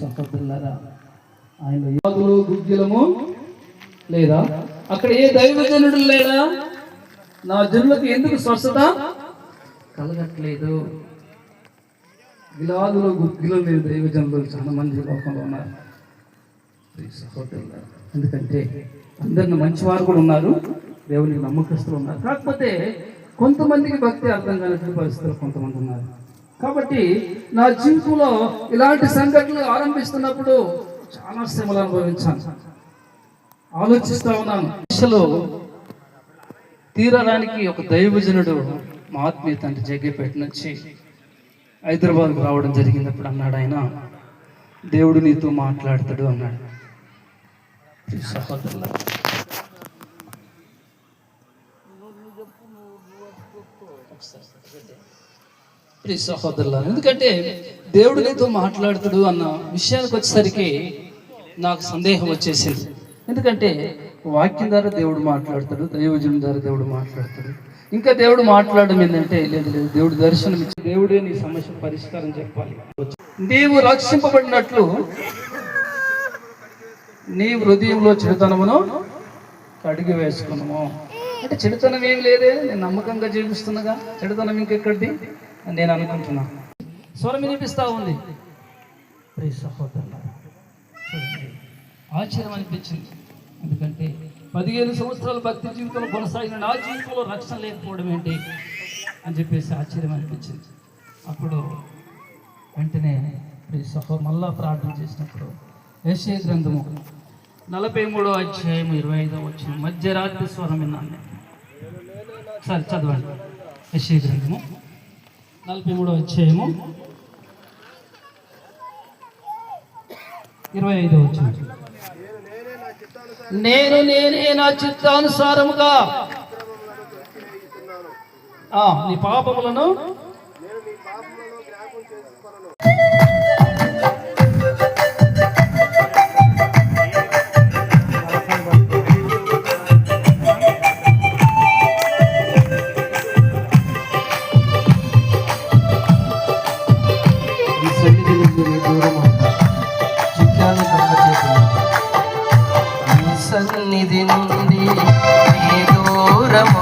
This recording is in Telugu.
సహోదరులారా, ఆయన యాగులు గుగ్గిలము లేదా అక్కడ ఏ దైవజనుడు లేడా? నా జనులకు ఎందుకు స్వస్థత కలగట్లేదు? గిలాదులో గుగ్గిలో లేని దైవజనులు చాలా మంది లోకంలో ఉన్నారు సహోదరులారా. ఎందుకంటే అందరిని మంచివారు కూడా ఉన్నారు, దేవునికి నమ్మకస్తులు ఉన్నారు. కాకపోతే కొంతమందికి భక్తి అర్థం కానటువంటి పరిస్థితులు కొంతమంది ఉన్నారు. కాబట్టి నా జీవితంలో ఇలాంటి సంఘటనలు ఆరంభిస్తున్నప్పుడు చాలా శ్రమలు అనుభవించాను. ఆలోచిస్తా ఉన్నాను, అసలు తీరడానికి ఒక దైవజనుడు మా ఆత్మీయ తండ్రి జగ్గేపేట నుంచి హైదరాబాద్కు రావడం జరిగినప్పుడు అన్నాడు, ఆయన దేవుడు నీతో మాట్లాడతాడు అన్నాడు. సహోదరుల సహోదరుల ఎందుకంటే దేవుడు నీతో మాట్లాడుతాడు అన్న విషయానికి వచ్చేసరికి నాకు సందేహం వచ్చేసింది. ఎందుకంటే వాక్యం ద్వారా దేవుడు మాట్లాడతాడు, దైవజనం ద్వారా దేవుడు మాట్లాడతాడు. ఇంకా దేవుడు మాట్లాడడం ఏంటంటే లేదు లేదు, దేవుడు దర్శనం ఇచ్చి దేవుడే నీ సమస్య పరిష్కారం చెప్పాలి. నీవు రక్షింపబడినట్లు నీ హృదయంలో చెడుతనమును కడిగి వేసుకున్నాము. అంటే చెడుతనం ఏమి లేదే, నేను నమ్మకంగా జీవిస్తున్నాగా, చెడుతనం ఇంకెక్కడిది అని నేను అనుకుంటున్నా. స్వరం వినిపిస్తా ఉంది. సహోదరులారా చూడండి, ఆశ్చర్యం అనిపించింది. ఎందుకంటే 15 సంవత్సరాల భక్తి జీవితంలో కొనసాగిన నా జీవితంలో రక్షణ లేకపోవడం ఏంటి అని చెప్పేసి ఆశ్చర్యం అనిపించింది. అప్పుడు వెంటనే సహోదరు మళ్ళా ప్రార్థన చేసినప్పుడు యెషయా గ్రంథము 43వ అధ్యాయం 25వ వచనం మధ్యరాత్రి స్వరం విన్నాను. సరే చదవండి. యెషయా గ్రంథము 43వ అధ్యాయము 25వ వచనం. నేనే నా చిత్తానుసారముగా నీ పాపములను సన్నిధి నుండి దూరము